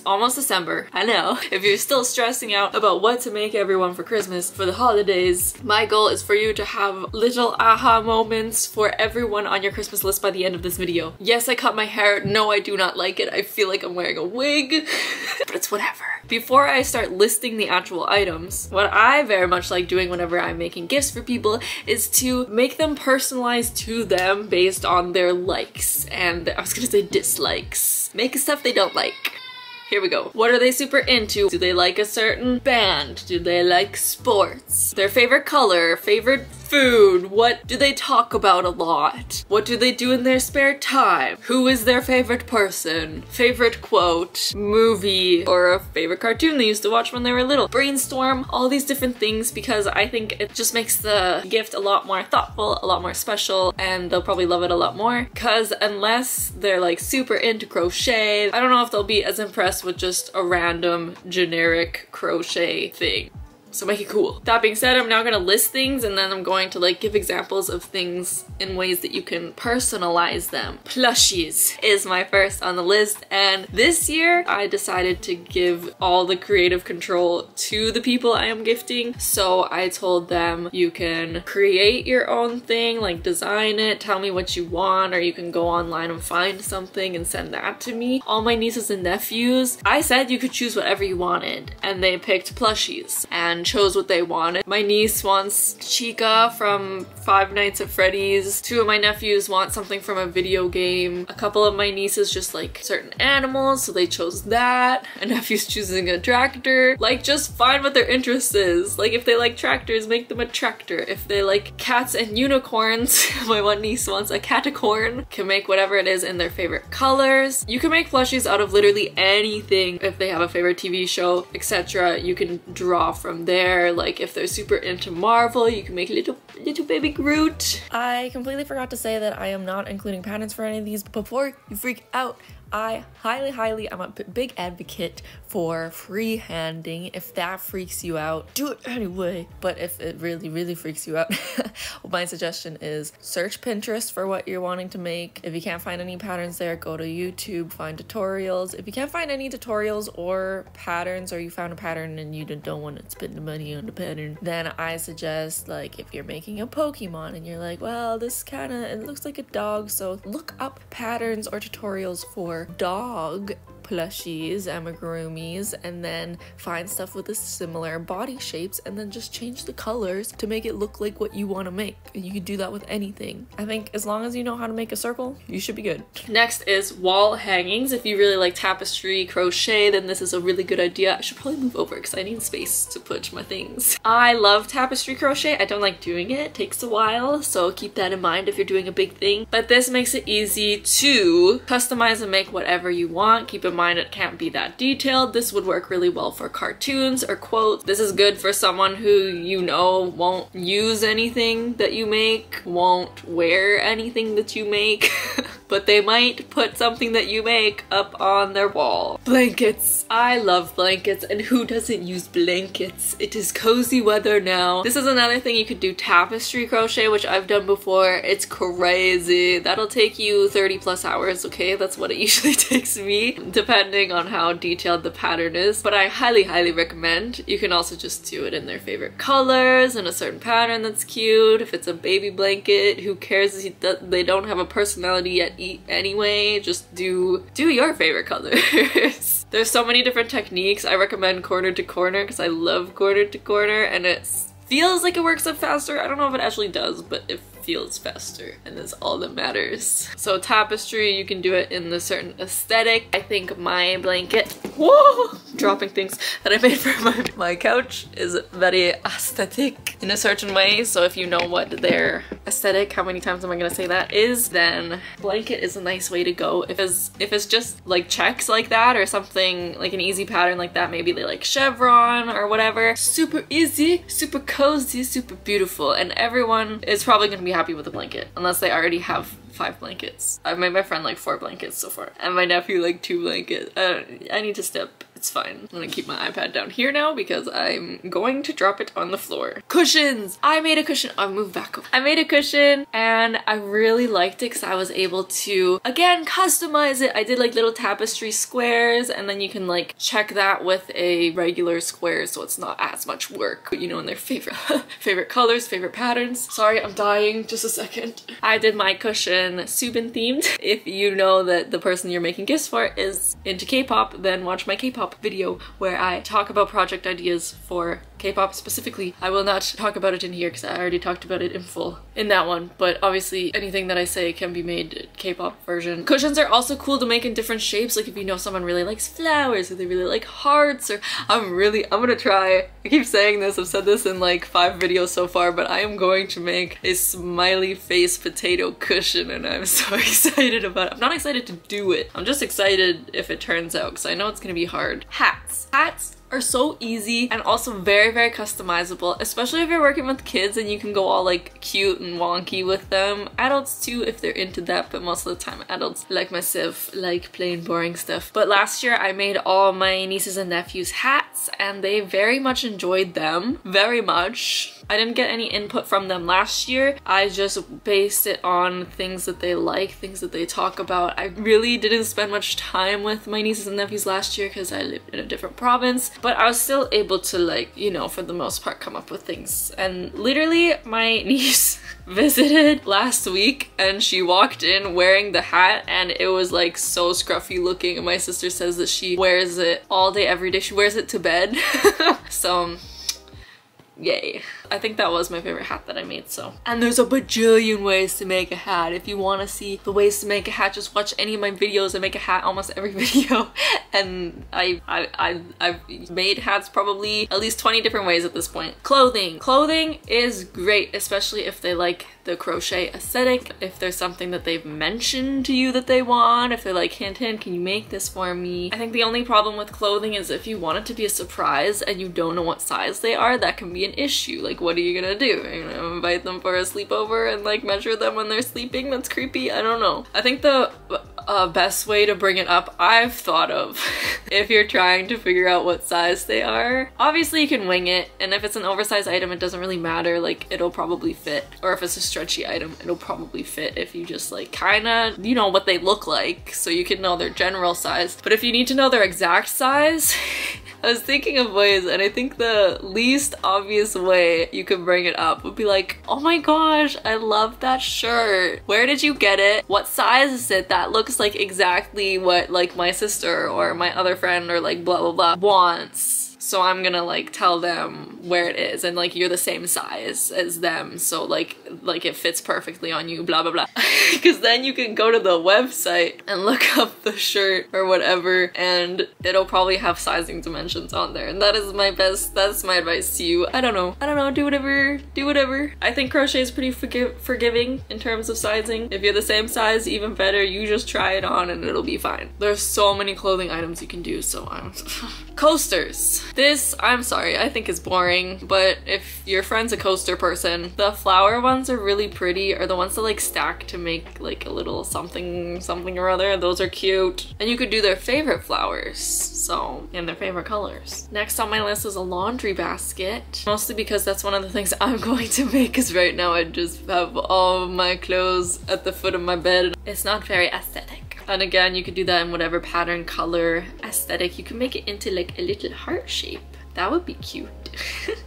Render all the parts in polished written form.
almost December. I know. If you're still stressing out about what to make everyone for Christmas, for the holidays, my goal is for you to have little aha moments for everyone on your Christmas list by the end of this video. Yes, I cut my hair. No, I do not like it. I feel like I'm wearing a wig, but it's whatever. Before I start listing the actual items, what I very much like doing whenever I'm making gifts for people is to make them personalized to them based on their likes and I was gonna say dislikes. Make stuff they don't like. Here we go. What are they super into? Do they like a certain band? Do they like sports? Their favorite color? Favorite food? What do they talk about a lot? What do they do in their spare time? Who is their favorite person? Favorite quote? Movie? Or a favorite cartoon they used to watch when they were little? Brainstorm all these different things because I think it just makes the gift a lot more thoughtful, a lot more special, and they'll probably love it a lot more. Cause unless they're like super into crochet, I don't know if they'll be as impressed with just a random generic crochet thing. So make it cool. That being said, I'm now gonna list things and then I'm going to like give examples of things in ways that you can personalize them. Plushies is my first on the list, and this year I decided to give all the creative control to the people I am gifting. So I told them you can create your own thing, like design it, tell me what you want, or you can go online and find something and send that to me. All my nieces and nephews, I said you could choose whatever you wanted, and they picked plushies and chose what they wanted. My niece wants Chica from Five Nights at Freddy's. Two of my nephews want something from a video game. A couple of my nieces just like certain animals, so they chose that. A nephew's choosing a tractor. Like, just find what their interest is. Like, if they like tractors, make them a tractor. If they like cats and unicorns, my one niece wants a caticorn. Can make whatever it is in their favorite colors. You can make plushies out of literally anything. If they have a favorite TV show, etc., you can draw from there. Like if they're super into Marvel, you can make little baby Groot. I completely forgot to say that I am not including patterns for any of these, but before you freak out, I highly, I'm a big advocate for freehanding. If that freaks you out, do it anyway. But if it really freaks you out, my suggestion is search Pinterest for what you're wanting to make. If you can't find any patterns there, go to YouTube, find tutorials. If you can't find any tutorials or patterns, or you found a pattern and you don't want to spend the money on the pattern, then I suggest, like, if you're making a Pokemon and you're like, well, this it looks like a dog, so look up patterns or tutorials for dog plushies, amigurumis, and then find stuff with the similar body shapes and then just change the colors to make it look like what you want to make. And you can do that with anything. I think as long as you know how to make a circle, you should be good. Next is wall hangings. If you really like tapestry, crochet, then this is a really good idea. I should probably move over because I need space to put my things. I love tapestry crochet. I don't like doing it. It takes a while, so keep that in mind if you're doing a big thing. But this makes it easy to customize and make whatever you want. Keep in mind it can't be that detailed. This would work really well for cartoons or quotes. This is good for someone who you know won't use anything that you make, won't wear anything that you make, but they might put something that you make up on their wall. Blankets. I love blankets, and who doesn't use blankets? It is cozy weather now. This is another thing you could do, tapestry crochet, which I've done before. It's crazy. That'll take you 30+ hours, okay? That's what it usually takes me, depending on how detailed the pattern is, but I highly recommend. You can also just do it in their favorite colors and a certain pattern that's cute. If it's a baby blanket, who cares if they don't have a personality yet anyway? Just do your favorite colors. There's so many different techniques. I recommend corner to corner because I love corner to corner, and it feels like it works up faster. I don't know if it actually does, but it feels faster, and that's all that matters. So tapestry, you can do it in a certain aesthetic. I think my blanket, whoa, dropping things, that I made for my couch is very aesthetic in a certain way. So if you know what their aesthetic, how many times am I gonna say that, is, then blanket is a nice way to go. If it's just like checks like that, or something like an easy pattern like that, maybe they like chevron or whatever. Super easy, super cozy, super beautiful, and everyone is probably gonna be happy with a blanket, unless they already have 5 blankets. I've made my friend like 4 blankets so far, and my nephew like 2 blankets. I need to step It's fine. I'm gonna keep my iPad down here now because I'm going to drop it on the floor. Cushions! I made a cushion. I'll move back over. I made a cushion and I really liked it because I was able to, again, customize it. I did like little tapestry squares and then you can like check that with a regular square so it's not as much work, you know, in their favorite colors, favorite patterns. Sorry, I'm dying. Just a second. I did my cushion Subin themed. If you know that the person you're making gifts for is into K-pop, then watch my K-pop video where I talk about project ideas for K-pop specifically. I will not talk about it in here because I already talked about it in full in that one, but obviously anything that I say can be made K-pop version. Cushions are also cool to make in different shapes, like if you know someone really likes flowers or they really like hearts, or I'm gonna try, I keep saying this, I've said this in like 5 videos so far, but I am going to make a smiley face potato cushion and I'm so excited about it. I'm not excited to do it, I'm just excited if it turns out because I know it's gonna be hard. Hats. Hats are so easy and also very, very customizable, especially if you're working with kids and you can go all like cute and wonky with them. Adults too if they're into that, but most of the time adults like myself like plain boring stuff. But last year I made all my nieces and nephews hats and they very much enjoyed them. Very much. I didn't get any input from them last year. I just based it on things that they like, things that they talk about. I really didn't spend much time with my nieces and nephews last year because I lived in a different province, but I was still able to, like, you know, for the most part come up with things. And literally my niece visited last week and she walked in wearing the hat and it was like so scruffy looking, and my sister says that she wears it all day every day. She wears it to bed. So yay. I think that was my favorite hat that I made, so. And there's a bajillion ways to make a hat. If you want to see the ways to make a hat, just watch any of my videos. I make a hat almost every video. And I've made hats probably at least 20 different ways at this point. Clothing. Clothing is great, especially if they like the crochet aesthetic, if there's something that they've mentioned to you that they want, if they're like, hint hint, can you make this for me? I think the only problem with clothing is if you want it to be a surprise and you don't know what size they are, that can be an issue. Like, what are you gonna do? Are you gonna invite them for a sleepover and like measure them when they're sleeping? That's creepy. I don't know. I think the best way to bring it up I've thought of if you're trying to figure out what size they are, obviously you can wing it, and if it's an oversized item it doesn't really matter, like it'll probably fit, or if it's a stretchy item it'll probably fit if you just like kind of, you know, what they look like so you can know their general size. But if you need to know their exact size, I was thinking of ways, and I think the least obvious way you could bring it up would be like, oh my gosh, I love that shirt. Where did you get it? What size is it? That looks like exactly what like my sister or my other friend or like blah blah blah wants. So I'm gonna like tell them where it is, and like you're the same size as them, so like it fits perfectly on you, blah blah blah. Because then you can go to the website and look up the shirt or whatever and it'll probably have sizing dimensions on there, and that is my best, that's my advice to you. I don't know, do whatever. I think crochet is pretty forgiving in terms of sizing. If you're the same size, even better, you just try it on and it'll be fine. There's so many clothing items you can do, so I'm coasters. This, I'm sorry, I think is boring, but if your friend's a coaster person, the flower ones are really pretty, or the ones that like stack to make like a little something or other. Those are cute. And you could do their favorite flowers, so, and their favorite colors. Next on my list is a laundry basket, mostly because that's one of the things I'm going to make, because right now I just have all of my clothes at the foot of my bed. It's not very aesthetic. And again, you could do that in whatever pattern, color, aesthetic. You can make it into like a little heart shape. That would be cute.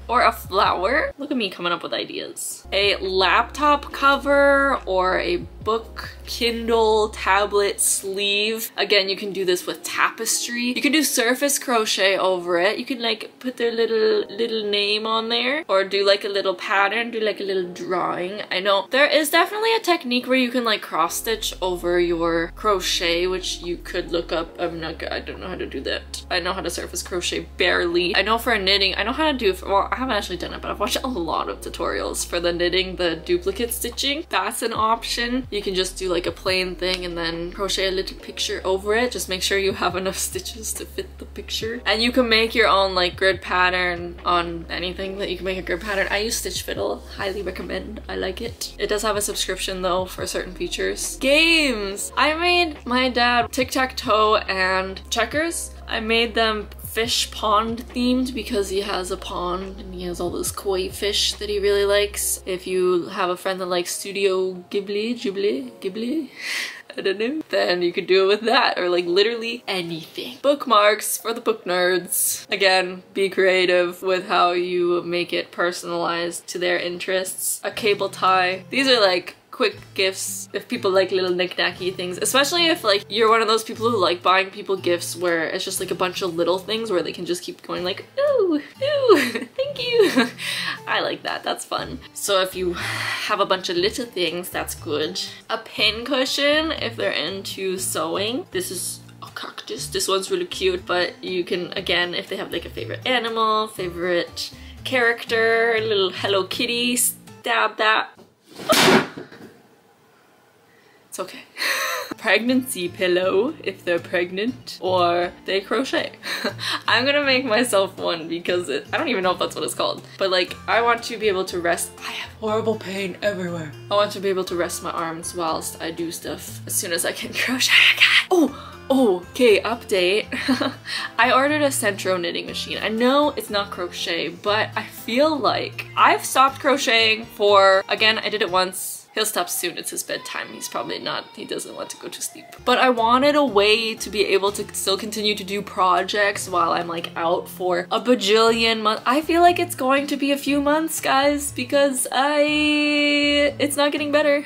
Or a flower. Look at me coming up with ideas. A laptop cover or a book, Kindle, tablet, sleeve. Again, you can do this with tapestry. You can do surface crochet over it. You can like put their little name on there, or do like a little pattern, do like a little drawing. I know there is definitely a technique where you can like cross stitch over your crochet, which you could look up. I don't know how to do that. I know how to surface crochet barely. I know for knitting, I know how to do, well, I haven't actually done it, but I've watched a lot of tutorials for the knitting, the duplicate stitching. That's an option. You can just do like a plain thing and then crochet a little picture over it. Just make sure you have enough stitches to fit the picture. And you can make your own like grid pattern on anything that you can make a grid pattern. I use Stitch Fiddle, highly recommend. I like it. It does have a subscription though for certain features. Games! I made my dad tic-tac-toe and checkers. I made them fish pond themed because he has a pond and he has all those koi fish that he really likes. If you have a friend that likes Studio Ghibli, I don't know, then you could do it with that, or like literally anything. Bookmarks for the book nerds. Again, be creative with how you make it personalized to their interests. A cable tie. These are like quick gifts if people like little knick-knacky things, especially if like you're one of those people who like buying people gifts where it's just like a bunch of little things where they can just keep going like, ooh, thank you. I like that, that's fun. So if you have a bunch of little things, that's good. A pin cushion if they're into sewing. This is a cactus. This one's really cute, but you can, again, if they have like a favorite animal, favorite character, a little Hello Kitty, stab that. It's okay. Pregnancy pillow if they're pregnant or they crochet. I'm gonna make myself one because I don't even know if that's what it's called, but like I want to be able to rest. I have horrible pain everywhere. I want to be able to rest my arms whilst I do stuff as soon as I can crochet again. Oh, okay, update. I ordered a Centro knitting machine. I know it's not crochet, but I feel like I've stopped crocheting for, again, I did it once. He'll stop soon, it's his bedtime. He's probably not, he doesn't want to go to sleep. But I wanted a way to be able to still continue to do projects while I'm like out for a bajillion months. I feel like it's going to be a few months, guys, because it's not getting better.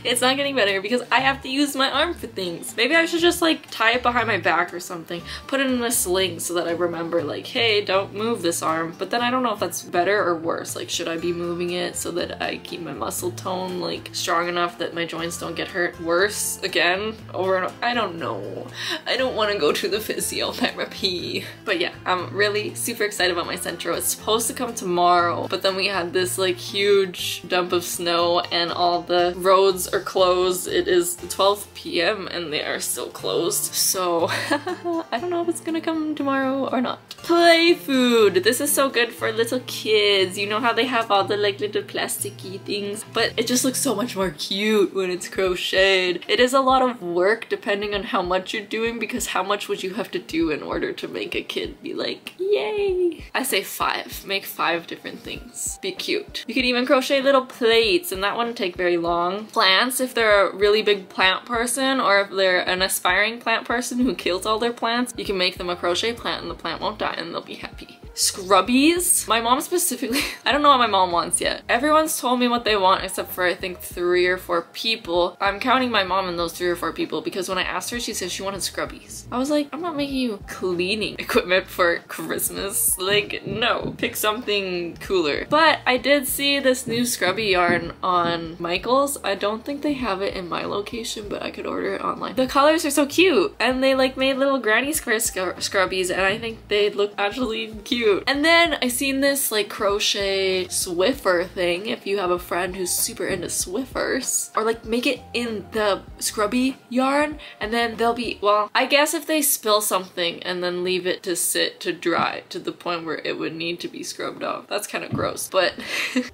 It's not getting better because I have to use my arm for things. Maybe I should just like tie it behind my back or something. Put it in a sling so that I remember like, hey, don't move this arm. But then I don't know if that's better or worse. Like, should I be moving it so that I keep my muscle tone like strong enough that my joints don't get hurt? Worse again, over and over. I don't know. I don't want to go to the physiotherapy. But yeah, I'm really super excited about my Centro. It's supposed to come tomorrow, but then we had this like huge dump of snow and all the roads are closed. It is 12 p.m. and they are still closed. So I don't know if it's gonna come tomorrow or not. Play food. This is so good for little kids. You know how they have all the like little plasticky things, but it just looks so much more cute when it's crocheted. It is a lot of work depending on how much you're doing, because how much would you have to do in order to make a kid be like, yay? I say 5. Make 5 different things. Be cute. You could even crochet little plates, and that wouldn't take very long. Plants, if they're a really big plant person, or if they're an aspiring plant person who kills all their plants, you can make them a crochet plant and the plant won't die and they'll be happy. Scrubbies. My mom specifically, I don't know what my mom wants yet. Everyone's told me what they want except for I think 3 or 4 people. I'm counting my mom in those 3 or 4 people because when I asked her, she said she wanted scrubbies. I was like, I'm not making you cleaning equipment for Christmas. Like, no, pick something cooler. But I did see this new scrubby yarn on Michael's. I don't think they have it in my location, but I could order it online. The colors are so cute and they like made little granny square scrubbies and I think they look actually cute. And then I seen this like crochet Swiffer thing if you have a friend who's super into Swiffers, or like make it in the scrubby yarn and then they'll be, well, I guess if they spill something and then leave it to sit to dry to the point where it would need to be scrubbed off. That's kind of gross, but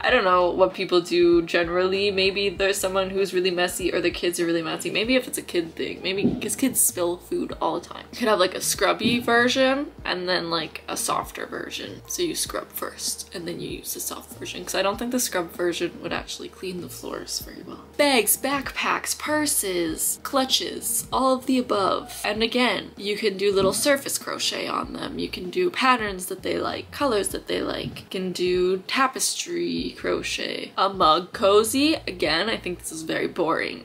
I don't know what people do generally. Maybe there's someone who's really messy or the kids are really messy. Maybe if it's a kid thing, maybe because kids spill food all the time. You could have like a scrubby version and then like a softer version. So you scrub first and then you use the soft version, because I don't think the scrub version would actually clean the floors very well. Bags, backpacks, purses, clutches, all of the above. And again, you can do little surface crochet on them. You can do patterns that they like, colors that they like. You can do tapestry crochet. A mug cozy, again, I think this is very boring.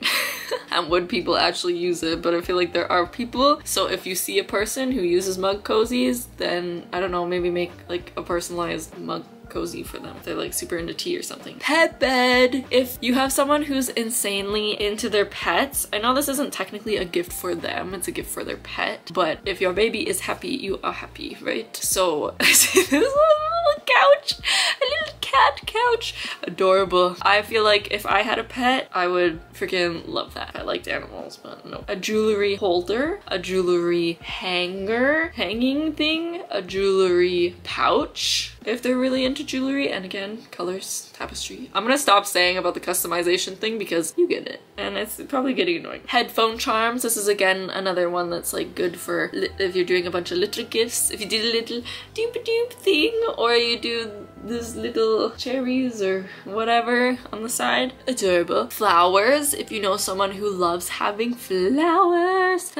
And would people actually use it? But I feel like there are people. So if you see a person who uses mug cozies, then I don't know, maybe make like a personalized mug cozy for them if they're like super into tea or something. Pet bed. If you have someone who's insanely into their pets, I know this isn't technically a gift for them, it's a gift for their pet, but if your baby is happy, you are happy, right? So I see this little couch, a little cat couch, adorable. I feel like if I had a pet, I would freaking love that. I liked animals, but no. A jewelry holder, a jewelry hanger, hanging thing, a jewelry pouch. if they're really into jewelry. And again, colors, tapestry. I'm gonna stop saying about the customization thing because you get it and it's probably getting annoying. Headphone charms. This is again another one that's like good for if you're doing a bunch of little gifts. If you did a little doop-a-doop thing, or you do this little cherries or whatever on the side. Adorable. Flowers. If you know someone who loves having flowers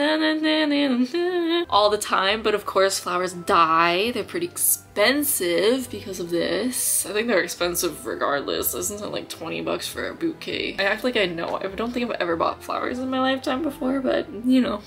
all the time, but of course flowers die. They're pretty expensive because of this. I think they're expensive regardless. Isn't it like 20 bucks for a bouquet? I act like I know. I don't think I've ever bought flowers in my lifetime before, but you know.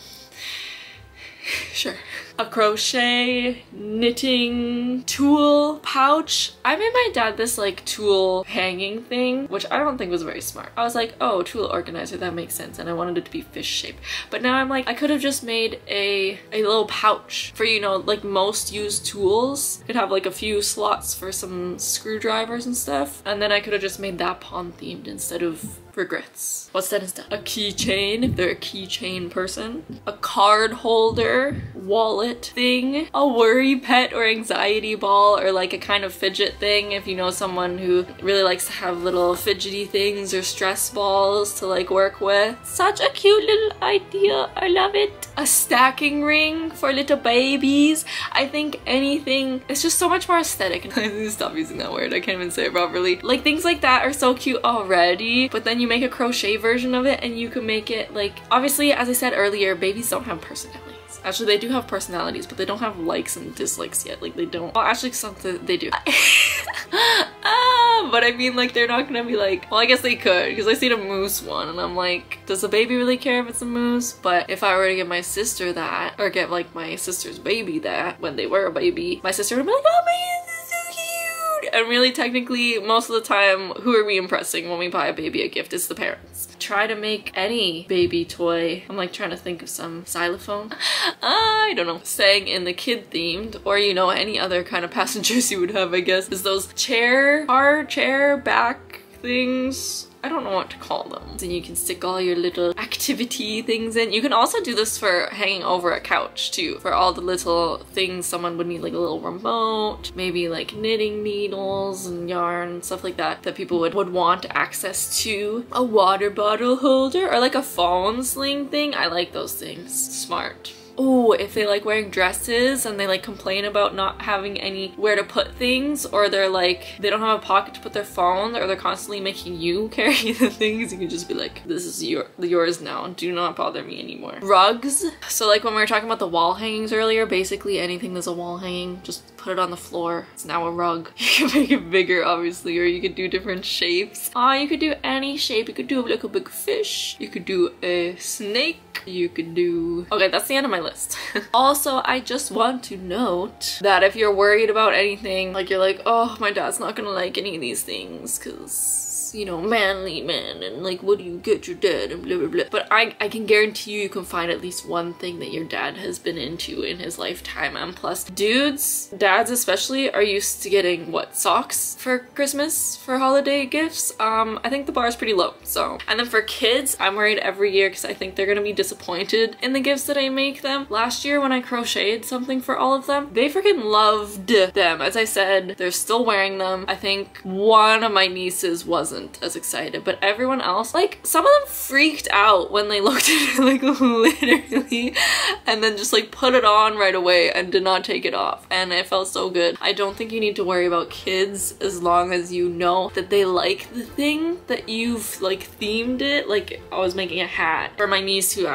Sure. A crochet knitting tool pouch. I made my dad this like tool hanging thing, which I don't think was very smart. I was like, oh, tool organizer, that makes sense, and I wanted it to be fish shaped. But now I'm like, I could have just made a little pouch for, you know, like most used tools. Could have like a few slots for some screwdrivers and stuff, and then I could have just made that pond themed instead of regrets. What's that instead? A keychain, if they're a keychain person. A card holder, wallet thing. A worry pet or anxiety ball, or like a kind of fidget thing if you know someone who really likes to have little fidgety things or stress balls to like work with. Such a cute little idea. I love it. A stacking ring for little babies. I think anything, it's just so much more aesthetic. I need to stop using that word. I can't even say it properly. Like things like that are so cute already, but then you make a crochet version of it and you can make it like, obviously, as I said earlier, babies don't have personalities. Actually, they do have personalities, but they don't have likes and dislikes yet. Like they don't, well actually something they do. But I mean like they're not gonna be like, well I guess they could, because I seen a moose one and I'm like, does a baby really care if it's a moose? But if I were to get my sister that, or get like my sister's baby that when they were a baby, my sister would be like, oh man, this is so cute. And really technically most of the time, who are we impressing when we buy a baby a gift? It's the parents. Try to make any baby toy. I'm like trying to think of some xylophone. I don't know. Staying in the kid themed, or you know, any other kind of passengers you would have, I guess, is those car chair back things. I don't know what to call them. And you can stick all your little activity things in. You can also do this for hanging over a couch too, for all the little things someone would need, like a little remote, maybe like knitting needles and yarn, stuff like that, that people would want access to. A water bottle holder, or like a phone sling thing. I like those things. Smart. Oh, if they like wearing dresses and they like complain about not having anywhere to put things, or they're like, they don't have a pocket to put their phone, or they're constantly making you carry the things, you can just be like, this is yours now. Do not bother me anymore. Rugs. So like when we were talking about the wall hangings earlier, basically anything that's a wall hanging, just put it on the floor. It's now a rug. You can make it bigger, obviously, or you could do different shapes. You could do any shape. You could do like a big fish. You could do a snake. You could do... Okay, that's the end of my list. Also, I just want to note that if you're worried about anything, like you're like, oh, my dad's not gonna like any of these things because, you know, manly man, and like, what do you get your dad, and blah blah blah. But I can guarantee you can find at least one thing that your dad has been into in his lifetime. And plus, dads especially, are used to getting what, socks for Christmas, for holiday gifts. I think the bar is pretty low. So, and then for kids, I'm worried every year because I think they're gonna be disappointed in the gifts that I make them. Last year when I crocheted something for all of them, they freaking loved them. As I said, they're still wearing them. I think one of my nieces wasn't as excited, but everyone else, like, some of them freaked out when they looked at it, like literally, and then just like put it on right away and did not take it off, and it felt so good. I don't think you need to worry about kids as long as you know that they like the thing, that you've like themed it. Like I was making a hat for my niece who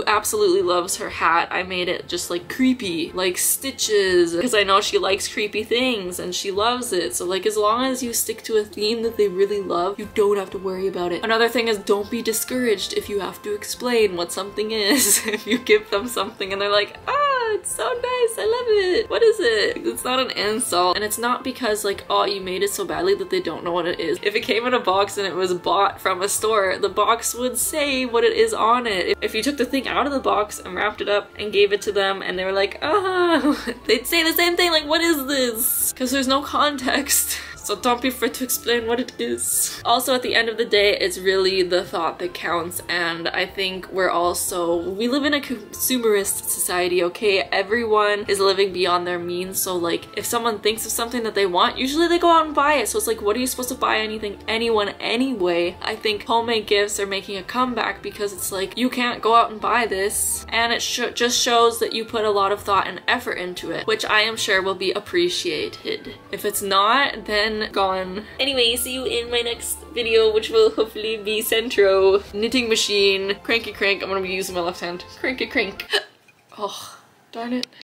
absolutely loves her hat. I made it just like creepy, like stitches, because I know she likes creepy things and she loves it. So like as long as you stick to a theme that they really love, you don't have to worry about it. Another thing is, don't be discouraged if you have to explain what something is. If you give them something and they're like, ah, it's so nice, I love it, what is it? It's not an insult, and it's not because like, oh, you made it so badly that they don't know what it is. If it came in a box and it was bought from a store, the box would say what it is on it. If you took the thing out of the box and wrapped it up and gave it to them and they were like, ah, they'd say the same thing, like, what is this? Because there's no context. So don't be afraid to explain what it is. Also, at the end of the day, it's really the thought that counts, and I think we live in a consumerist society, okay? Everyone is living beyond their means, so like if someone thinks of something that they want, usually they go out and buy it. So it's like, what are you supposed to buy anyone anyway? I think homemade gifts are making a comeback because it's like, you can't go out and buy this, and it just shows that you put a lot of thought and effort into it, which I am sure will be appreciated. If it's not, then gone. Anyway, see you in my next video, which will hopefully be Centro. Knitting machine, cranky crank. I'm gonna be using my left hand. Cranky crank. Oh, darn it.